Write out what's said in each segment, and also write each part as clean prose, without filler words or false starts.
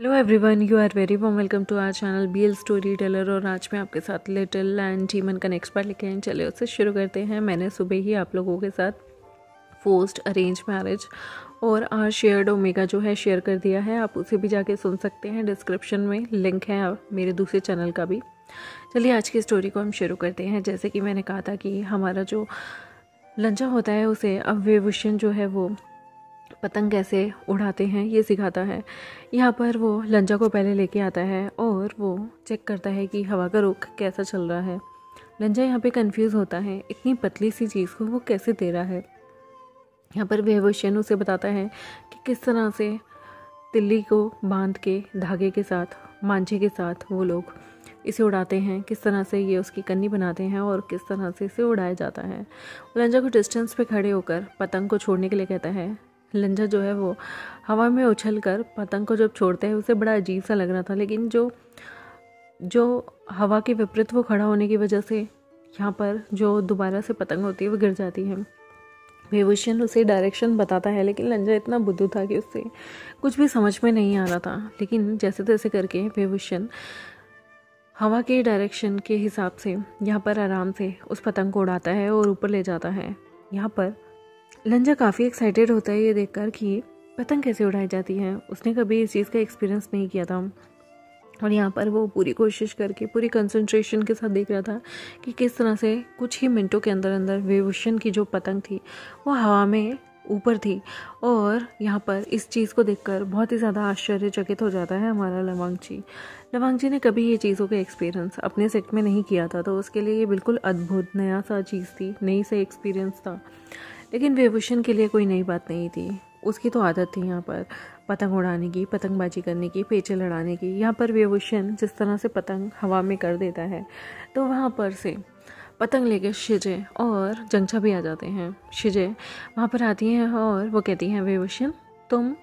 Hello everyone, you are very warm welcome to our channel BL story teller. और आज मैं आपके साथ लिटिल एंड टीमन का नेक्स्ट पार्ट लेके आए। चलिए उससे शुरू करते हैं। मैंने सुबह ही आप लोगों के साथ फोर्स्ड अरेंज मैरिज और आर शेयर्ड ओमेगा जो है शेयर कर दिया है। आप उसे भी जाके सुन सकते हैं, डिस्क्रिप्शन में लिंक है मेरे दूसरे चैनल का भी। चलिए आज की स्टोरी को हम शुरू करते हैं। जैसे कि मैंने कहा था कि हमारा जो लंचा होता है उसे अव्यवशन जो है वो पतंग कैसे उड़ाते हैं ये सिखाता है। यहाँ पर वो लंजा को पहले लेके आता है और वो चेक करता है कि हवा का रुख कैसा चल रहा है। लंजा यहाँ पे कंफ्यूज होता है, इतनी पतली सी चीज़ को वो कैसे दे रहा है। यहाँ पर वेवशन उसे बताता है कि किस तरह से तिल्ली को बांध के धागे के साथ, मांझे के साथ वो लोग इसे उड़ाते हैं, किस तरह से ये उसकी कन्नी बनाते हैं और किस तरह से इसे उड़ाया जाता है। लंजा को डिस्टेंस पे खड़े होकर पतंग को छोड़ने के लिए कहता है। लंजा जो है वो हवा में उछलकर पतंग को जब छोड़ते हैं उसे बड़ा अजीब सा लग रहा था, लेकिन जो हवा के विपरीत वो खड़ा होने की वजह से यहाँ पर जो दोबारा से पतंग होती है वो गिर जाती है। वेवशन उसे डायरेक्शन बताता है, लेकिन लंजा इतना बुद्धू था कि उससे कुछ भी समझ में नहीं आ रहा था। लेकिन जैसे तैसे करके वेवशन हवा के डायरेक्शन के हिसाब से यहाँ पर आराम से उस पतंग को उड़ाता है और ऊपर ले जाता है। यहाँ पर लंजा काफ़ी एक्साइटेड होता है ये देखकर कि पतंग कैसे उड़ाई जाती है। उसने कभी इस चीज़ का एक्सपीरियंस नहीं किया था और यहाँ पर वो पूरी कोशिश करके, पूरी कंसंट्रेशन के साथ देख रहा था कि किस तरह से कुछ ही मिनटों के अंदर अंदर वेवशन की जो पतंग थी वो हवा में ऊपर थी। और यहाँ पर इस चीज़ को देखकर बहुत ही ज़्यादा आश्चर्यचकित हो जाता है हमारा लवांग जी ने कभी ये चीज़ों का एक्सपीरियंस अपने सेट में नहीं किया था, तो उसके लिए ये बिल्कुल अद्भुत नया सा चीज़ थी, नई सा एक्सपीरियंस था। लेकिन वेवशन के लिए कोई नई बात नहीं थी। उसकी तो आदत थी यहाँ पर पतंग उड़ाने की, पतंगबाजी करने की, पेचे लड़ाने की। यहाँ पर वेवशन जिस तरह से पतंग हवा में कर देता है तो वहाँ पर से पतंग लेके शिजे और जंगछा भी आ जाते हैं। शिजे वहाँ पर आती हैं और वो कहती हैं, वेवशन तुम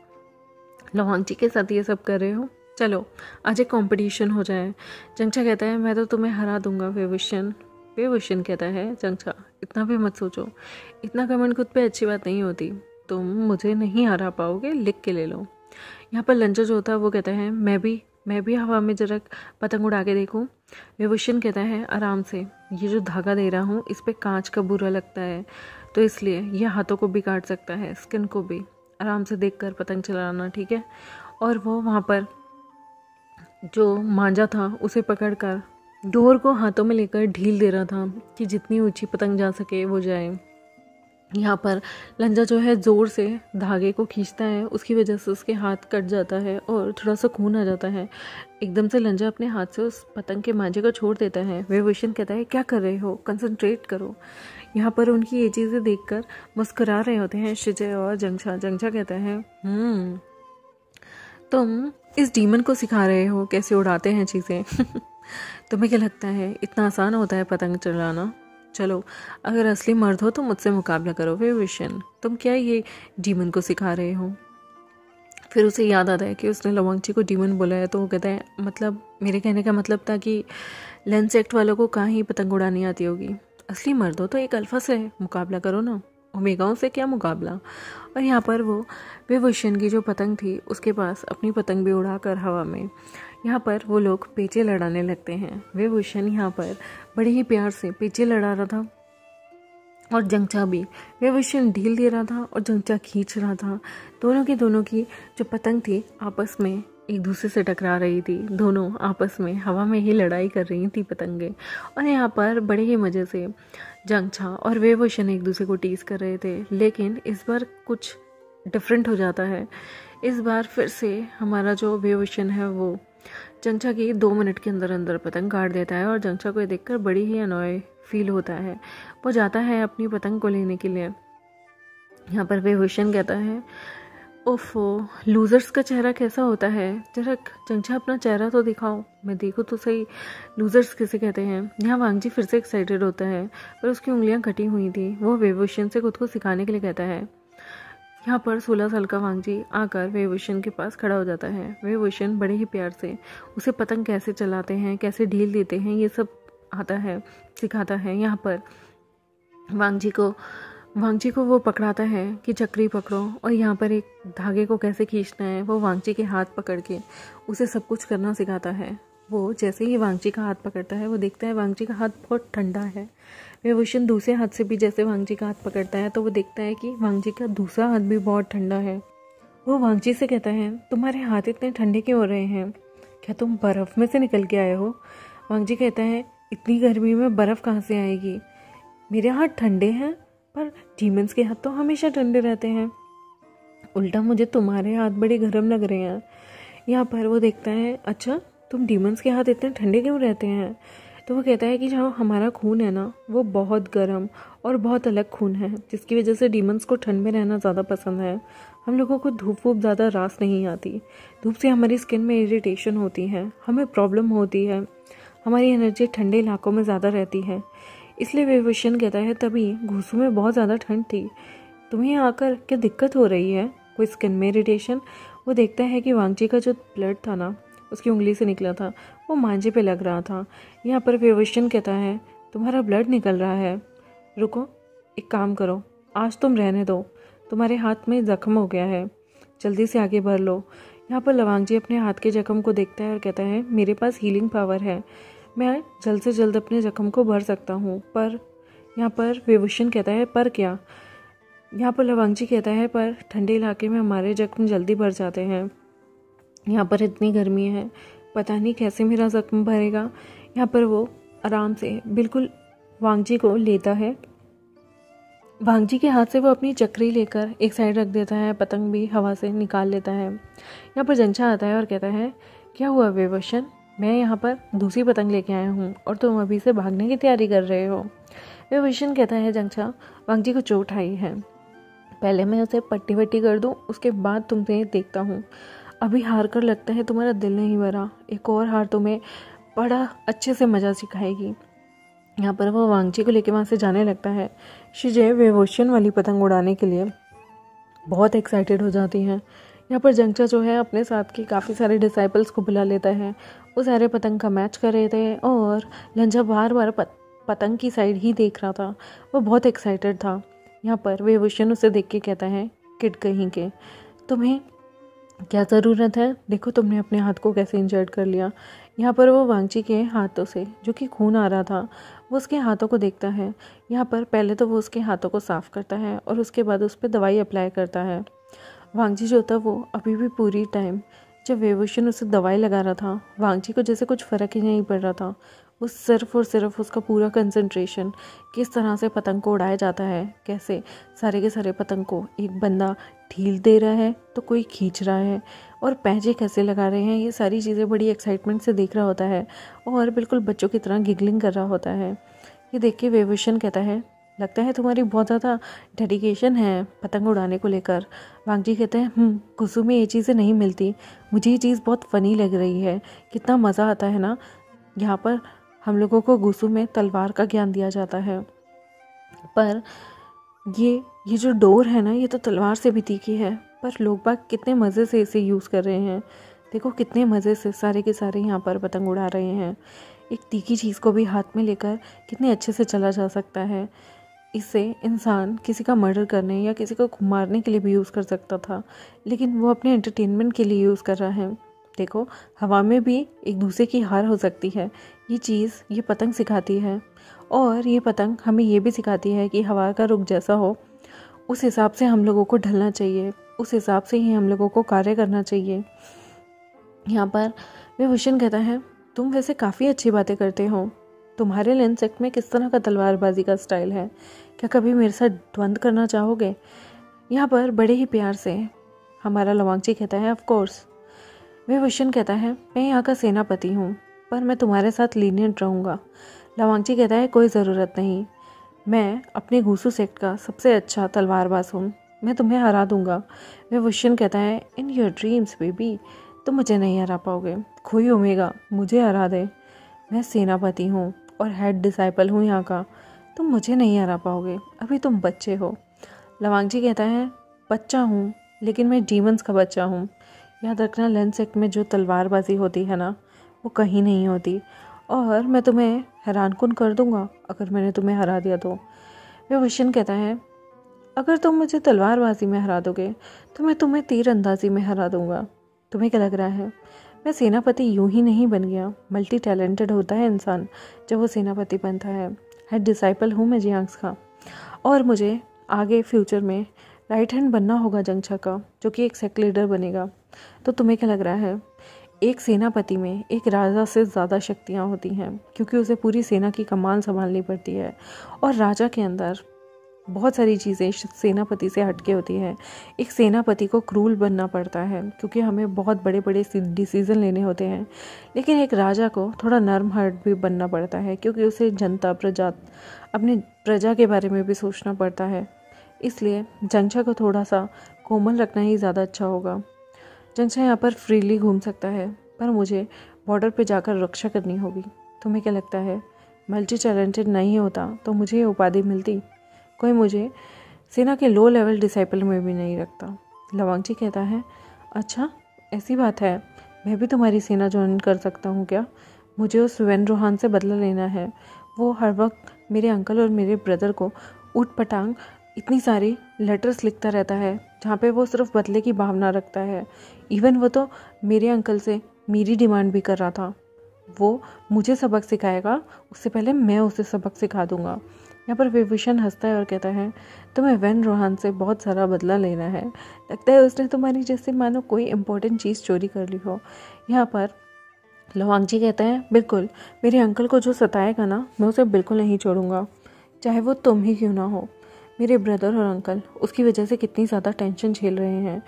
लवांग जी के साथ ये सब कर रहे हो, चलो आज एक कंपटीशन हो जाए। जंगछा कहता है, मैं तो तुम्हें हरा दूंगा वेवशन कहता है, जंगछा इतना भी मत सोचो, इतना कमेंट खुद पे अच्छी बात नहीं होती, तुम मुझे नहीं हरा पाओगे, लिख के ले लो। यहाँ पर लंचा जो होता है वो कहता है, मैं भी हवा में जरा पतंग उड़ा के देखूँ। वेवशन कहता है, आराम से, ये जो धागा दे रहा हूँ इस पर कांच का बुरा लगता है, तो इसलिए यह हाथों को भी काट सकता है, स्किन को भी। आराम से देख कर पतंग चलाना, ठीक है। और वो वहाँ पर जो मांझा था उसे पकड़ कर डोर को हाथों में लेकर ढील दे रहा था कि जितनी ऊंची पतंग जा सके वो जाए। यहाँ पर लंजा जो है ज़ोर से धागे को खींचता है, उसकी वजह से उसके हाथ कट जाता है और थोड़ा सा खून आ जाता है। एकदम से लंजा अपने हाथ से उस पतंग के मांझे को छोड़ देता है। वेवशन कहता है, क्या कर रहे हो, कंसंट्रेट करो। यहाँ पर उनकी ये चीज़ें देखकर मुस्कुरा रहे होते हैं शिजे और जंगछा कहता है, तुम इस डीमन को सिखा रहे हो कैसे उड़ाते हैं चीज़ें। तुम्हें क्या लगता है इतना आसान होता है पतंग चलाना? चलो, अगर असली मर्द हो तो मुझसे मुकाबला करो वेवशन, तुम क्या ये डीमन को सिखा रहे हो? फिर उसे याद आता है कि उसने लवांग जी को डीमन बोला है, तो वो कहता है, मतलब मेरे कहने का मतलब था कि लेंस एक्ट वालों को कहाँ ही पतंग उड़ानी आती होगी। असली मर्द हो तो एक अल्फा से मुकाबला करो ना, ओमेगाओं से क्या मुकाबला। और यहाँ पर वो वेवशन की जो पतंग थी उसके पास अपनी पतंग भी उड़ा कर हवा में यहाँ पर वो लोग पेचे लड़ाने लगते हैं। वेवशन यहाँ पर बड़े ही प्यार से पेचे लड़ा रहा था और जंगछा भी। वेवशन ढील दे रहा था और जंगछा खींच रहा था। दोनों की जो पतंग थी आपस में एक दूसरे से टकरा रही थी। दोनों आपस में हवा में ही लड़ाई कर रही थी पतंगे। और यहाँ पर बड़े ही मज़े से जंगछा और वेवशन एक दूसरे को टीज कर रहे थे। लेकिन इस बार कुछ डिफरेंट हो जाता है। इस बार फिर से हमारा जो वेवशन है वो जंगछा की 2 मिनट के अंदर अंदर पतंग काट देता है और जंगछा को देखकर बड़ी ही अनॉय फील होता है। वो जाता है अपनी पतंग को लेने के लिए। यहाँ पर वेवशन कहता है, ओफो, लूजर्स का चेहरा कैसा होता है, जरा जंगछा अपना चेहरा तो दिखाओ, मैं देखूँ तो सही, लूजर्स किसे कहते हैं। यहाँ वांग जी फिर से एक्साइटेड होता है पर उसकी उंगलियाँ कटी हुई थी। वो वेवशन से खुद को सिखाने के लिए कहता है। यहाँ पर 16 साल का वांग जी आकर वेवशन के पास खड़ा हो जाता है। वेवशन बड़े ही प्यार से उसे पतंग कैसे चलाते हैं, कैसे ढील देते हैं, ये सब आता है, सिखाता है। यहाँ पर वांग जी को वांगची को वो पकड़ाता है कि चक्री पकड़ो और यहाँ पर एक धागे को कैसे खींचना है। वो वांगची के हाथ पकड़ के उसे सब कुछ करना सिखाता है। वो जैसे ही वांगची का हाथ पकड़ता है वो देखता है वांगची का हाथ बहुत ठंडा है। विभूषण दूसरे हाथ से भी जैसे वांगची का हाथ पकड़ता है तो वो देखता है कि वांगची का दूसरा हाथ भी बहुत ठंडा है। वो वांगची से कहता है, तुम्हारे हाथ इतने ठंडे क्यों हो रहे हैं? क्या तुम बर्फ़ में से निकल के आए हो? वांगची कहता है, इतनी गर्मी में बर्फ़ कहाँ से आएगी? मेरे हाथ ठंडे हैं पर डीमंस के हाथ तो हमेशा ठंडे रहते हैं। उल्टा मुझे तुम्हारे हाथ बड़े गर्म लग रहे हैं। यहाँ पर वो देखता है, अच्छा तुम डीमंस के हाथ इतने ठंडे क्यों रहते हैं? तो वो कहता है कि जो हमारा खून है ना वो बहुत गर्म और बहुत अलग खून है, जिसकी वजह से डीमंस को ठंड में रहना ज़्यादा पसंद है। हम लोगों को धूप वूप ज़्यादा रास नहीं आती। धूप से हमारी स्किन में इरिटेशन होती है, हमें प्रॉब्लम होती है, हमारी एनर्जी ठंडे इलाकों में ज़्यादा रहती है। इसलिए विभूषण कहता है, तभी घूसू में बहुत ज़्यादा ठंड थी, तुम्हें आकर क्या दिक्कत हो रही है? कोई स्किन में इरिटेशन? वो देखता है कि वांगची का जो ब्लड था ना उसकी उंगली से निकला था, वो मांझे पे लग रहा था। यहाँ पर विभूषण कहता है, तुम्हारा ब्लड निकल रहा है, रुको एक काम करो, आज तुम रहने दो, तुम्हारे हाथ में जख्म हो गया है, जल्दी से आगे बढ़ लो। यहाँ पर लवांगजी अपने हाथ के जख्म को देखता है और कहता है, मेरे पास हीलिंग पावर है, मैं जल्द से जल्द अपने जख्म को भर सकता हूँ। पर यहाँ पर विभूषण कहता है, पर क्या? यहाँ पर लवांगजी कहता है, पर ठंडे इलाके में हमारे जख्म जल्दी भर जाते हैं, यहाँ पर इतनी गर्मी है, पता नहीं कैसे मेरा जख्म भरेगा। यहाँ पर वो आराम से बिल्कुल वांगजी को लेता है। वांगजी के हाथ से वो अपनी चक्री लेकर एक साइड रख देता है, पतंग भी हवा से निकाल लेता है। यहाँ पर जंचा आता है और कहता है, क्या हुआ विभूषण? मैं यहाँ पर दूसरी पतंग लेके आया हूँ और तुम अभी से भागने की तैयारी कर रहे हो। विभूषण कहता है, जंचा वांगजी को चोट आई है, पहले मैं उसे पट्टी वट्टी कर दूँ, उसके बाद तुमसे देखता हूँ। अभी हार कर लगता है तुम्हारा दिल नहीं भरा, एक और हार तुम्हें बड़ा अच्छे से मज़ा सिखाएगी। यहाँ पर वो वांगची को लेके वहाँ से जाने लगता है। शिजे विभूषण वाली पतंग उड़ाने के लिए बहुत एक्साइटेड हो जाती हैं। यहाँ पर जंचा जो है अपने साथ के काफ़ी सारे डिसाइपल्स को बुला लेता है। वो सारे पतंग का मैच कर रहे थे और लंजा बार बार पतंग की साइड ही देख रहा था। वो बहुत एक्साइटेड था। यहाँ पर विभूषण उसे देख के कहता है, किड कहीं के, तुम्हें क्या ज़रूरत है? देखो तुमने अपने हाथ को कैसे इंजर्ड कर लिया। यहाँ पर वो वांगची के हाथों से जो कि खून आ रहा था वो उसके हाथों को देखता है। यहाँ पर पहले तो वो उसके हाथों को साफ़ करता है और उसके बाद उस पर दवाई अप्लाई करता है। वांगची जो था वो अभी भी पूरी टाइम जब विभूषण उसे दवाई लगा रहा था, वांगची को जैसे कुछ फ़र्क ही नहीं पड़ रहा था। वो सिर्फ और सिर्फ उसका पूरा कंसंट्रेशन किस तरह से पतंग को उड़ाया जाता है, कैसे सारे के सारे पतंग को एक बंदा ढील दे रहा है तो कोई खींच रहा है और पैंजे कैसे लगा रहे हैं, ये सारी चीज़ें बड़ी एक्साइटमेंट से देख रहा होता है और बिल्कुल बच्चों की तरह गिगलिंग कर रहा होता है। ये देख के विभूषण कहता है, लगता है तुम्हारी बहुत ज़्यादा डेडिकेशन है पतंग उड़ाने को लेकर। वांगजी कहते हैं, गुस्सू में ये चीज़ें नहीं मिलती, मुझे ये चीज़ बहुत फ़नी लग रही है, कितना मज़ा आता है ना। यहाँ पर हम लोगों को गुस्सू में तलवार का ज्ञान दिया जाता है, पर ये जो डोर है ना ये तो तलवार से भी तीखी है, पर लोग बाग कितने मज़े से इसे यूज़ कर रहे हैं। देखो कितने मज़े से सारे के सारे यहाँ पर पतंग उड़ा रहे हैं। एक तीखी चीज़ को भी हाथ में लेकर कितने अच्छे से चला जा सकता है। इससे इंसान किसी का मर्डर करने या किसी को मारने के लिए भी यूज़ कर सकता था, लेकिन वो अपने एंटरटेनमेंट के लिए यूज़ कर रहा है। देखो हवा में भी एक दूसरे की हार हो सकती है, ये चीज़ ये पतंग सिखाती है। और ये पतंग हमें ये भी सिखाती है कि हवा का रुख जैसा हो उस हिसाब से हम लोगों को ढलना चाहिए, उस हिसाब से ही हम लोगों को कार्य करना चाहिए। यहाँ पर विभूषण कहता है, तुम वैसे काफ़ी अच्छी बातें करते हो, तुम्हारे लेंस सेट में किस तरह का तलवारबाजी का स्टाइल है, क्या कभी मेरे साथ द्वंद्व करना चाहोगे? यहाँ पर बड़े ही प्यार से हमारा लवांगची कहता है, ऑफ कोर्स। विभूषण कहता है, मैं यहाँ का सेनापति हूँ पर मैं तुम्हारे साथ लीनियंट रहूँगा। लवांगची कहता है, कोई ज़रूरत नहीं, मैं अपने घूसू सेक्ट का सबसे अच्छा तलवारबाज हूँ, मैं तुम्हें हरा दूँगा। विभूषण कहता है, इन योर ड्रीम्स बेबी, तुम मुझे नहीं हरा पाओगे, खोई ओमेगा मुझे हरा दे, मैं सेनापति हूँ और हेड डिसाइपल हूँ यहाँ का, तुम मुझे नहीं हरा पाओगे, अभी तुम बच्चे हो। लवांगची कहता है, बच्चा हूँ लेकिन मैं डीमंस का बच्चा हूँ। याद रखना लेंस सेक्ट में जो तलवारबाजी होती है ना वो कहीं नहीं होती, और मैं तुम्हें हैरानकुन कर दूंगा अगर मैंने तुम्हें हरा दिया तो। विभूषण कहता है, अगर तुम मुझे तलवारबाजी में हरा दोगे तो मैं तुम्हें तीर अंदाजी में हरा दूंगा। तुम्हें क्या लग रहा है मैं सेनापति यूं ही नहीं बन गया? मल्टी टैलेंटेड होता है इंसान जब वो सेनापति बनता है। हेड डिसाइपल हूँ मैं जियांग्स का, और मुझे आगे फ्यूचर में राइट हैंड बनना होगा जंगछा का, जो कि एक सेक्ट लीडर बनेगा। तो तुम्हें क्या लग रहा है एक सेनापति में एक राजा से ज़्यादा शक्तियाँ होती हैं, क्योंकि उसे पूरी सेना की कमान संभालनी पड़ती है, और राजा के अंदर बहुत सारी चीज़ें सेनापति से हटके होती है। एक सेनापति को क्रूल बनना पड़ता है क्योंकि हमें बहुत बड़े बड़े डिसीज़न लेने होते हैं, लेकिन एक राजा को थोड़ा नर्म हार्ट भी बनना पड़ता है क्योंकि उसे जनता अपनी प्रजा के बारे में भी सोचना पड़ता है। इसलिए जंगछा को थोड़ा सा कोमल रखना ही ज़्यादा अच्छा होगा। जंगछा यहाँ पर फ्रीली घूम सकता है, पर मुझे बॉर्डर पे जाकर रक्षा करनी होगी। तुम्हें क्या लगता है मल्टी टैलेंटेड नहीं होता तो मुझे ये उपाधि मिलती? कोई मुझे सेना के लो लेवल डिसाइपल में भी नहीं रखता। लवांगची कहता है, अच्छा ऐसी बात है, मैं भी तुम्हारी सेना ज्वाइन कर सकता हूँ क्या? मुझे उस वेन रोहान से बदला लेना है। वो हर वक्त मेरे अंकल और मेरे ब्रदर को ऊट पटांग इतनी सारी लेटर्स लिखता रहता है जहाँ पे वो सिर्फ बदले की भावना रखता है। इवन वो तो मेरे अंकल से मेरी डिमांड भी कर रहा था। वो मुझे सबक सिखाएगा, उससे पहले मैं उसे सबक सिखा दूंगा। यहाँ पर विभूषण हंसता है और कहता है, तुम्हें वेन रोहान से बहुत सारा बदला लेना है। लगता है उसने तुम्हारी जैसे मानो कोई इम्पोर्टेंट चीज़ चोरी कर ली हो। यहाँ पर लवांगची कहता है, बिल्कुल, मेरे अंकल को जो सताएगा ना मैं उसे बिल्कुल नहीं छोड़ूंगा, चाहे वो तुम ही क्यों ना हो। मेरे ब्रदर और अंकल उसकी वजह से कितनी ज़्यादा टेंशन झेल रहे हैं।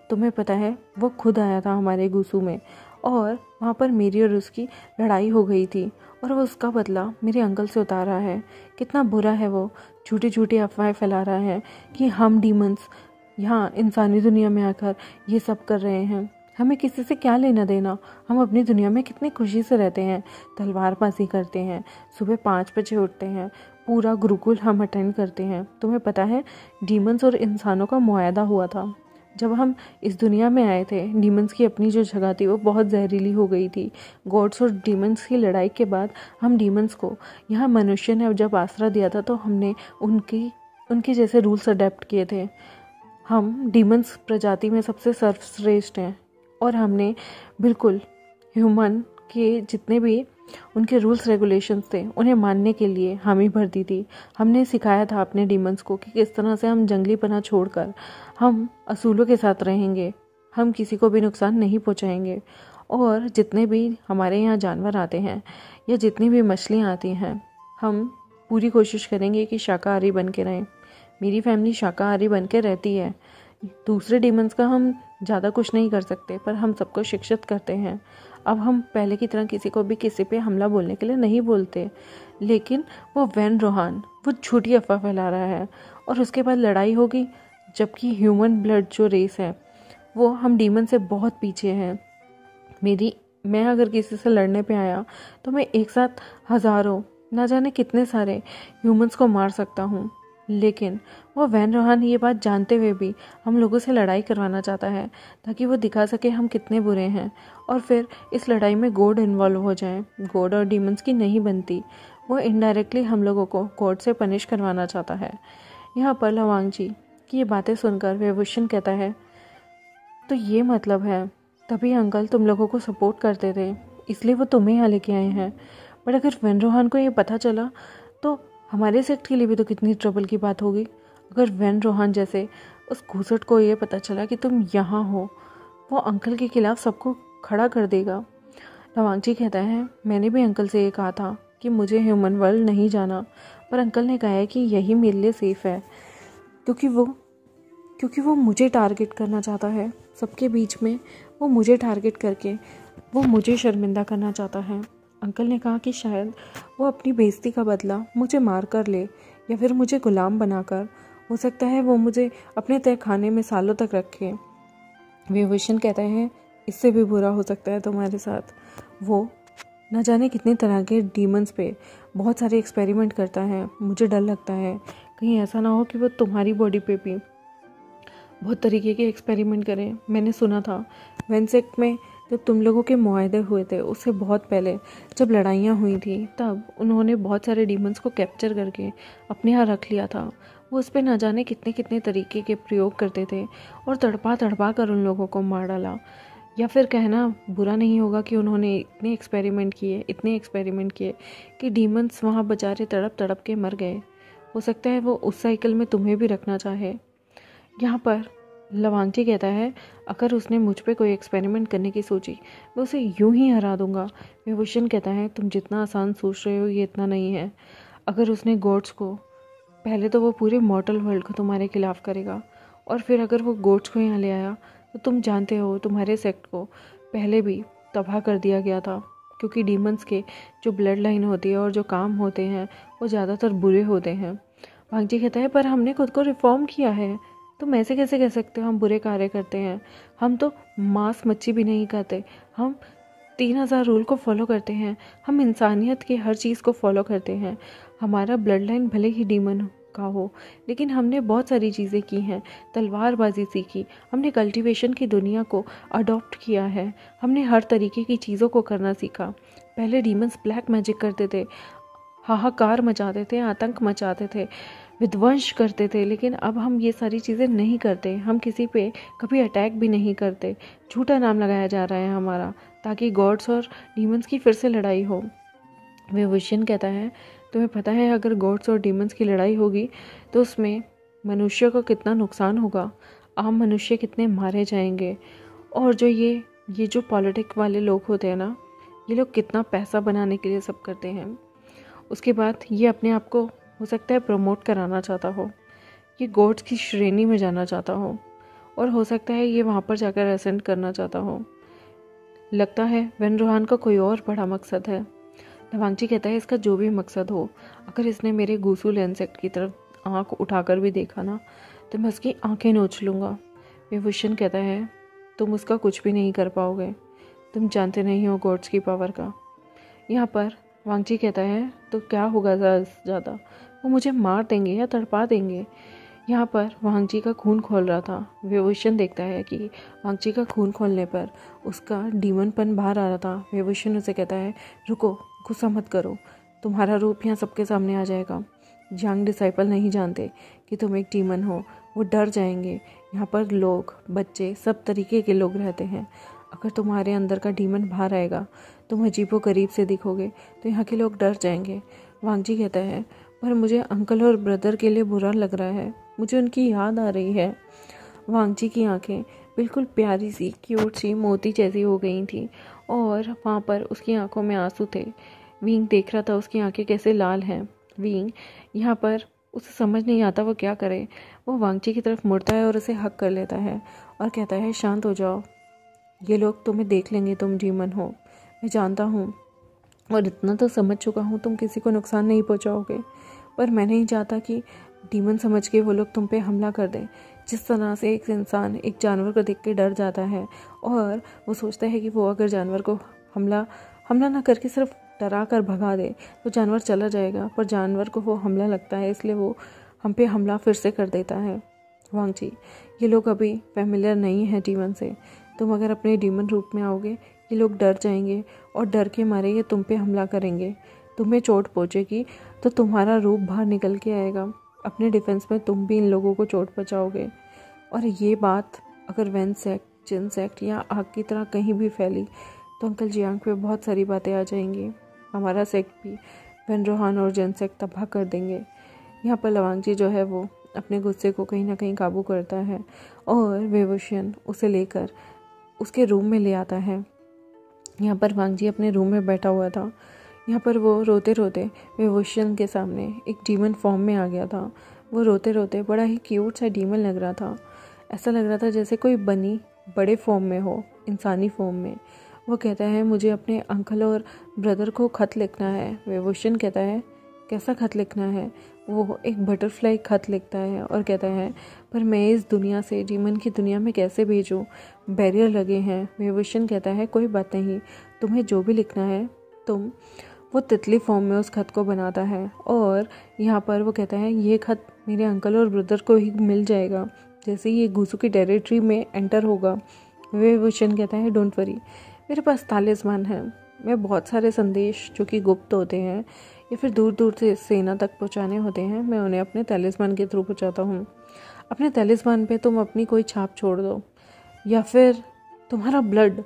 तुम्हें पता है वो खुद आया था हमारे गुसू में, और वहाँ पर मेरी और उसकी लड़ाई हो गई थी, और वो उसका बदला मेरे अंकल से उतार रहा है। कितना बुरा है वो, झूठी झूठी अफवाहें फैला रहा है कि हम डीमंस यहाँ इंसानी दुनिया में आकर ये सब कर रहे हैं। हमें किसी से क्या लेना देना, हम अपनी दुनिया में कितनी खुशी से रहते हैं, तलवारबाजी करते हैं, सुबह 5 बजे उठते हैं, पूरा गुरुकुल हम अटेंड करते हैं। तुम्हें पता है डीमंस और इंसानों का मुआहदा हुआ था। जब हम इस दुनिया में आए थे डीमंस की अपनी जो जगह थी वो बहुत जहरीली हो गई थी। गॉड्स और डीमंस की लड़ाई के बाद हम डीमंस को यहाँ मनुष्य ने जब आसरा दिया था तो हमने उनके जैसे रूल्स अडेप्ट किए थे। हम डीमंस प्रजाति में सबसे सर्वश्रेष्ठ हैं, और हमने बिल्कुल ह्यूमन के जितने भी उनके रूल्स रेगुलेशंस थे उन्हें मानने के लिए हामी भर दी थी। हमने सिखाया था अपने डीमंस को कि किस तरह से हम जंगलीपना छोड़कर हम असूलों के साथ रहेंगे, हम किसी को भी नुकसान नहीं पहुंचाएंगे। और जितने भी हमारे यहाँ जानवर आते हैं या जितनी भी मछलियाँ आती हैं, हम पूरी कोशिश करेंगे कि शाकाहारी बन के रहें। मेरी फैमिली शाकाहारी बन के रहती है। दूसरे डीमंस का हम ज़्यादा कुछ नहीं कर सकते, पर हम सबको शिक्षित करते हैं। अब हम पहले की तरह किसी को भी किसी पे हमला बोलने के लिए नहीं बोलते। लेकिन वो वेन रोहान वो झूठी अफवाह फैला रहा है, और उसके बाद लड़ाई होगी, जबकि ह्यूमन ब्लड जो रेस है वो हम डीमन से बहुत पीछे हैं। मैं अगर किसी से लड़ने पे आया तो मैं एक साथ हज़ारों ना जाने कितने सारे ह्यूमंस को मार सकता हूँ। लेकिन वो वेन रोहान ये बात जानते हुए भी हम लोगों से लड़ाई करवाना चाहता है ताकि वो दिखा सके हम कितने बुरे हैं, और फिर इस लड़ाई में गॉड इन्वॉल्व हो जाए। गॉड और डीमंस की नहीं बनती, वो इनडायरेक्टली हम लोगों को गॉड से पनिश करवाना चाहता है। यहाँ पर लवांगची की ये बातें सुनकर विभूषण कहता है, तो ये मतलब है तभी अंकल तुम लोगों को सपोर्ट करते थे, इसलिए वो तुम्हें यहाँ लेके आए हैं। बट अगर वेन रोहान को ये पता चला तो हमारे सेक्ट के लिए भी तो कितनी ट्रबल की बात होगी। अगर वेन रोहान जैसे उस घूसट को ये पता चला कि तुम यहाँ हो, वो अंकल के खिलाफ सबको खड़ा कर देगा। लवांगची कहता है, मैंने भी अंकल से ये कहा था कि मुझे ह्यूमन वर्ल्ड नहीं जाना, पर अंकल ने कहा है कि यही मेरे लिए सेफ है, क्योंकि वो मुझे टारगेट करना चाहता है। सबके बीच में वो मुझे टारगेट करके वो मुझे शर्मिंदा करना चाहता है। अंकल ने कहा कि शायद वो अपनी बेइज्जती का बदला मुझे मार कर ले, या फिर मुझे गुलाम बनाकर। हो सकता है वो मुझे अपने तय खाने में सालों तक रखे। विभूषण कहता है, इससे भी बुरा हो सकता है तुम्हारे साथ। वो न जाने कितनी तरह के डीमंस पे बहुत सारे एक्सपेरिमेंट करता है। मुझे डर लगता है कहीं ऐसा ना हो कि वो तुम्हारी बॉडी पे भी बहुत तरीके के एक्सपेरिमेंट करें। मैंने सुना था वेनसेक्ट में जब तुम लोगों के मुआहदे हुए थे उससे बहुत पहले जब लड़ाइयाँ हुई थी, तब उन्होंने बहुत सारे डीमंस को कैप्चर करके अपने यहाँ रख लिया था। वो उस पर न जाने कितने कितने तरीके के प्रयोग करते थे और तड़पा तड़पा कर उन लोगों को मार डाला। या फिर कहना बुरा नहीं होगा कि उन्होंने इतने एक्सपेरिमेंट किए कि डीमंस वहाँ बेचारे तड़प तड़प के मर गए। हो सकता है वो उस साइकिल में तुम्हें भी रखना चाहे। यहाँ पर लवांगची कहता है अगर उसने मुझ पे कोई एक्सपेरिमेंट करने की सोची मैं उसे यूं ही हरा दूंगा। विभूषण कहता है तुम जितना आसान सोच रहे हो ये इतना नहीं है। अगर उसने गोड्स को, पहले तो वो पूरे मॉर्टल वर्ल्ड को तुम्हारे खिलाफ करेगा, और फिर अगर वो गोड्स को यहाँ ले आया तो तुम जानते हो तुम्हारे सेक्ट को पहले भी तबाह कर दिया गया था, क्योंकि डीमंस के जो ब्लड लाइन होती है और जो काम होते हैं वो ज़्यादातर बुरे होते हैं। वांगजी कहता है पर हमने खुद को रिफॉर्म किया है, तुम ऐसे कैसे कह सकते हो हम बुरे कार्य करते हैं। हम तो मांस मच्छी भी नहीं खाते, हम 3000 रूल को फॉलो करते हैं, हम इंसानियत की हर चीज़ को फॉलो करते हैं। हमारा ब्लड लाइन भले ही डीमन का हो लेकिन हमने बहुत सारी चीज़ें की हैं। तलवारबाजी सीखी, हमने कल्टीवेशन की दुनिया को अडॉप्ट किया है, हमने हर तरीके की चीज़ों को करना सीखा। पहले डीमंस ब्लैक मैजिक करते थे, हाहाकार मचाते थे, आतंक मचाते थे, विध्वंस करते थे, लेकिन अब हम ये सारी चीज़ें नहीं करते। हम किसी पे कभी अटैक भी नहीं करते। झूठा नाम लगाया जा रहा है हमारा ताकि गॉड्स और डीमंस की फिर से लड़ाई हो। विभूषण कहता है तुम्हें पता है अगर गॉड्स और डीमंस की लड़ाई होगी तो उसमें मनुष्य को कितना नुकसान होगा, आम मनुष्य कितने मारे जाएंगे, और जो ये जो पॉलिटिक वाले लोग होते हैं ना, ये लोग कितना पैसा बनाने के लिए सब करते हैं। उसके बाद ये अपने आप को हो सकता है प्रमोट कराना चाहता हो, ये गॉड्स की श्रेणी में जाना चाहता हो, और हो सकता है ये वहाँ पर जाकर असेंड करना चाहता हो। लगता है वेन रोहान का कोई और बड़ा मकसद है। लवांगची कहता है इसका जो भी मकसद हो, अगर इसने मेरे गूसूल इंसेक्ट की तरफ आँख उठाकर भी देखा ना तो मैं उसकी आंखें नोच लूँगा। विभूषण कहता है तुम उसका कुछ भी नहीं कर पाओगे, तुम जानते नहीं हो गॉड्स की पावर का। यहाँ पर वांगची कहता है तो क्या होगा ज़्यादा, वो मुझे मार देंगे या तड़पा देंगे। यहाँ पर वांगची का खून खोल रहा था। विभूषण देखता है कि वांगची का खून खोलने पर उसका डीमनपन बाहर आ रहा था। विभूषण उसे कहता है रुको, गुस्सा मत करो, तुम्हारा रूप यहाँ सबके सामने आ जाएगा। यंग डिसाइपल नहीं जानते कि तुम एक डीमन हो, वो डर जाएंगे। यहाँ पर लोग, बच्चे, सब तरीके के लोग रहते हैं। अगर तुम्हारे अंदर का डीमन बाहर आएगा तुम अजीबो गरीब से दिखोगे तो यहाँ के लोग डर जाएंगे। वांगजी कहता है पर मुझे अंकल और ब्रदर के लिए बुरा लग रहा है, मुझे उनकी याद आ रही है। वांगजी की आंखें बिल्कुल प्यारी सी, क्यूट सी, मोती जैसी हो गई थी और वहाँ पर उसकी आंखों में आंसू थे। विंग देख रहा था उसकी आंखें कैसे लाल हैं। विंग यहाँ पर उसे समझ नहीं आता वो क्या करे। वो वांगजी की तरफ मुड़ता है और उसे हक कर लेता है और कहता है शांत हो जाओ, ये लोग तुम्हें देख लेंगे, तुम डीमन हो, मैं जानता हूँ और इतना तो समझ चुका हूँ तुम किसी को नुकसान नहीं पहुँचाओगे, पर मैं नहीं चाहता कि डीमन समझ के वो लोग तुम पे हमला कर दें। जिस तरह से एक इंसान एक जानवर को देख के डर जाता है और वो सोचता है कि वो अगर जानवर को हमला ना करके सिर्फ डरा कर भगा दे तो जानवर चला जाएगा, पर जानवर को वो हमला लगता है इसलिए वो हम पे हमला फिर से कर देता है। वांगची, ये लोग अभी फैमिलियर नहीं है डीमन से, तुम अगर अपने डीमन रूप में आओगे ये लोग डर जाएंगे और डर के मारे ये तुम पे हमला करेंगे, तुम्हें चोट पहुँचेगी तो तुम्हारा रूप बाहर निकल के आएगा। अपने डिफेंस में तुम भी इन लोगों को चोट पहुँचाओगे, और ये बात अगर वेन सेक्ट, जिन सेक्ट या आग की तरह कहीं भी फैली तो अंकल जियांग पे बहुत सारी बातें आ जाएंगी। हमारा सेक्ट भी वेन रोहान और जिन सेक्ट तबाह कर देंगे। यहाँ पर लवांगची जो है वो अपने गुस्से को कहीं ना कहीं काबू करता है और विभूषण उसे लेकर उसके रूम में ले आता है। यहाँ पर वांगजी अपने रूम में बैठा हुआ था। यहाँ पर वो रोते रोते विभूषण के सामने एक डीमन फॉर्म में आ गया था। वो रोते रोते बड़ा ही क्यूट सा डीमन लग रहा था। ऐसा लग रहा था जैसे कोई बनी बड़े फॉर्म में हो, इंसानी फॉर्म में। वो कहता है मुझे अपने अंकल और ब्रदर को खत लिखना है। विभूषण कहता है कैसा खत लिखना है? वो एक बटरफ्लाई खत लिखता है और कहता है पर मैं इस दुनिया से डीमन की दुनिया में कैसे भेजूं, बैरियर लगे हैं। विभूषण कहता है कोई बात नहीं, तुम्हें जो भी लिखना है तुम। वो तितली फॉर्म में उस खत को बनाता है और यहाँ पर वो कहता है ये खत मेरे अंकल और ब्रदर को ही मिल जाएगा जैसे ही ये गूसू की टेरिटरी में एंटर होगा। विभूषण कहता है डोंट वरी, मेरे पास तालिस्मान है। मैं बहुत सारे संदेश जो कि गुप्त होते हैं या फिर दूर दूर से सेना तक पहुंचाने होते हैं, मैं उन्हें अपने तलिस्मान के थ्रू पहुंचाता हूँ। अपने तलिस्मान पे तुम अपनी कोई छाप छोड़ दो, या फिर तुम्हारा ब्लड,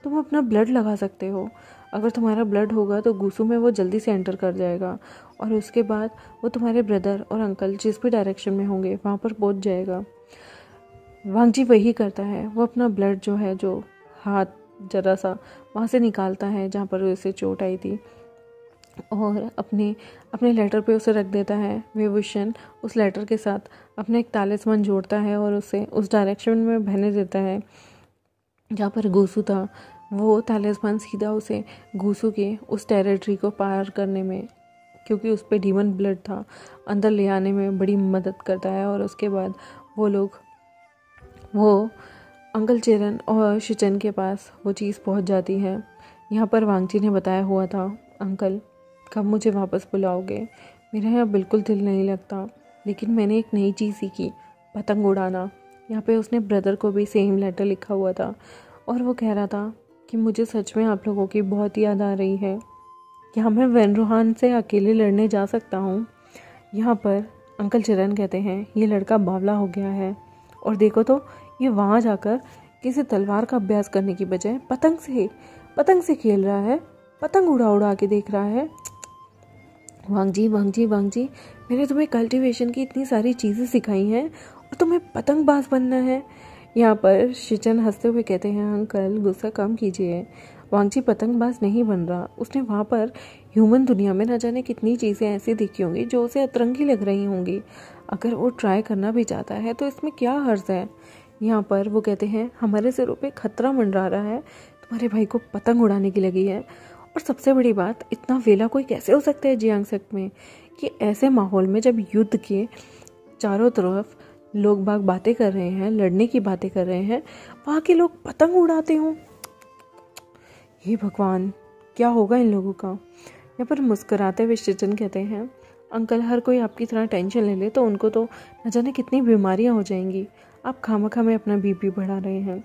तुम अपना ब्लड लगा सकते हो। अगर तुम्हारा ब्लड होगा तो गुसू में वो जल्दी से एंटर कर जाएगा और उसके बाद वो तुम्हारे ब्रदर और अंकल जिस भी डायरेक्शन में होंगे वहाँ पर पहुँच जाएगा। वांगजी वही करता है, वो अपना ब्लड जो है, जो हाथ जरा सा वहाँ से निकालता है जहाँ पर उसे चोट आई थी, और अपने लेटर पे उसे रख देता है। विभूषण उस लेटर के साथ अपना एक तालिस्मान जोड़ता है और उसे उस डायरेक्शन में बहने देता है जहाँ पर गूसू था। वो तालिस्मान सीधा उसे गूसू के उस टेरिटरी को पार करने में, क्योंकि उस पर डीमन ब्लड था, अंदर ले आने में बड़ी मदद करता है। और उसके बाद वो अंकल चेरन और शिचन के पास वो चीज़ पहुंच जाती है। यहाँ पर वांगजी ने बताया हुआ था, अंकल कब मुझे वापस बुलाओगे, मेरा यहाँ बिल्कुल दिल नहीं लगता, लेकिन मैंने एक नई चीज़ सीखी, पतंग उड़ाना। यहाँ पे उसने ब्रदर को भी सेम लेटर लिखा हुआ था और वो कह रहा था कि मुझे सच में आप लोगों की बहुत याद आ रही है। क्या मैं वेनरोहान से अकेले लड़ने जा सकता हूँ? यहाँ पर अंकल चरण कहते हैं, ये लड़का बावला हो गया है, और देखो तो ये वहाँ जाकर किसी तलवार का अभ्यास करने की बजाय पतंग से खेल रहा है, पतंग उड़ा उड़ा के देख रहा है। वांगजी, मैंने तुम्हें कल्टीवेशन की इतनी सारी चीज़ें सिखाई हैं और तुम्हें पतंगबाज बनना है। यहाँ पर शिचन हंसते हुए कहते हैं, अंकल गुस्सा कम कीजिए, वांगजी पतंगबाज नहीं बन रहा। उसने वहाँ पर ह्यूमन दुनिया में न जाने कितनी चीज़ें ऐसी देखी होंगी जो उसे अतरंगी लग रही होंगी। अगर वो ट्राई करना भी चाहता है तो इसमें क्या हर्ज है। यहाँ पर वो कहते हैं, हमारे सिरों पे खतरा मंडरा रहा है, तुम्हारे भाई को पतंग उड़ाने की लगी है। और सबसे बड़ी बात, इतना वेला कोई कैसे हो सकता है जियांगसक में, कि ऐसे माहौल में जब युद्ध के चारों तरफ लोग बाग बातें कर रहे हैं, लड़ने की बातें कर रहे हैं, वहाँ के लोग पतंग उड़ाते हों। हे भगवान, क्या होगा इन लोगों का। यहाँ पर मुस्कुराते हुए शिचन कहते हैं, अंकल हर कोई आपकी तरह टेंशन ले ले तो उनको तो न जाने कितनी बीमारियाँ हो जाएंगी। आप खामखा में अपना बीपी बढ़ा रहे हैं।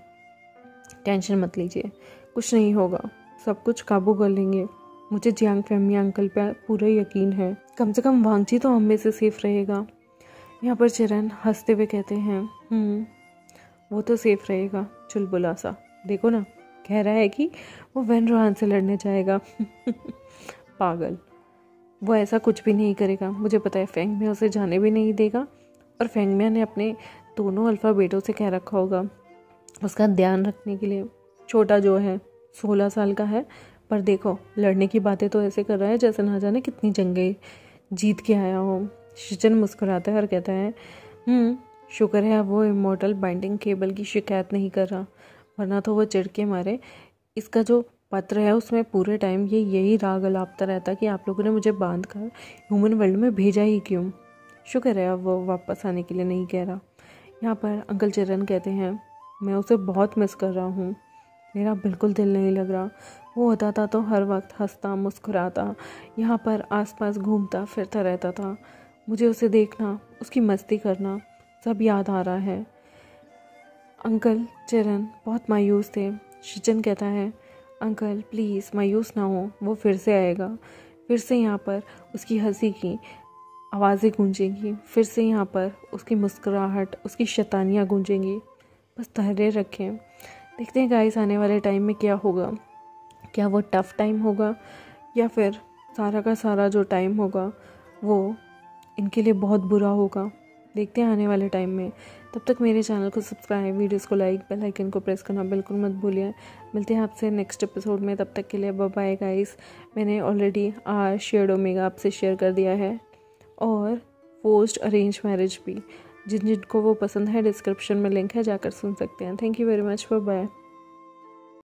टेंशन मत लीजिए, कुछ नहीं होगा, सब कुछ काबू कर लेंगे। मुझे जियांग फैमिली अंकल पे पूरा यकीन है। कम से कम वांगजी तो हम में से सेफ रहेगा। यहाँ पर चरण हंसते हुए कहते हैं, वो तो सेफ रहेगा, चुलबुला सा, देखो ना, कह रहा है कि वो वेनरोहान से लड़ने जाएगा। पागल, वो ऐसा कुछ भी नहीं करेगा। मुझे पता है फेंगमिया उसे जाने भी नहीं देगा, और फेंगमिया ने अपने दोनों अल्फा बेटों से कह रखा होगा उसका ध्यान रखने के लिए। छोटा जो है 16 साल का है, पर देखो लड़ने की बातें तो ऐसे कर रहा है जैसे ना जाने कितनी जंगें जीत के आया हो। शिचन मुस्कुराता है और कहता है, शुक्र है वो इमोर्टल बाइंडिंग केबल की शिकायत नहीं कर रहा, वरना तो वो चिढ़ के मारे इसका जो पत्र है उसमें पूरे टाइम यही राग अलापता रहता कि आप लोगों ने मुझे बांध कर ह्यूमन वर्ल्ड में भेजा ही क्यों। शुक्र है अब वो वापस आने के लिए नहीं कह रहा। यहाँ पर अंकल चरण कहते हैं, मैं उसे बहुत मिस कर रहा हूँ, मेरा बिल्कुल दिल नहीं लग रहा। वो होता था तो हर वक्त हंसता मुस्कुराता यहाँ पर आसपास घूमता फिरता रहता था। मुझे उसे देखना, उसकी मस्ती करना सब याद आ रहा है। अंकल चरण बहुत मायूस थे। शिचन कहता है, अंकल प्लीज़ मायूस ना हो, वो फिर से आएगा, फिर से यहाँ पर उसकी हंसी की आवाज़ें गूंजेंगी, फिर से यहाँ पर उसकी मुस्कुराहट, उसकी शैतानियाँ गूंजेंगी। बस धैर्य रखें, देखते हैं गाइस आने वाले टाइम में क्या होगा। क्या वो टफ़ टाइम होगा या फिर सारा का सारा जो टाइम होगा वो इनके लिए बहुत बुरा होगा। देखते हैं आने वाले टाइम में। तब तक मेरे चैनल को सब्सक्राइब, वीडियोस को लाइक, बेल आइकन को प्रेस करना बिल्कुल मत भूलिए। मिलते हैं आपसे नेक्स्ट एपिसोड में, तब तक के लिए बाय बाय गाइस। मैंने ऑलरेडी शेयर्ड ओमेगा आपसे शेयर कर दिया है, और फोर्स्ड अरेंज मैरिज भी, जिनको वो पसंद है डिस्क्रिप्शन में लिंक है, जाकर सुन सकते हैं। Thank you very much, bye bye.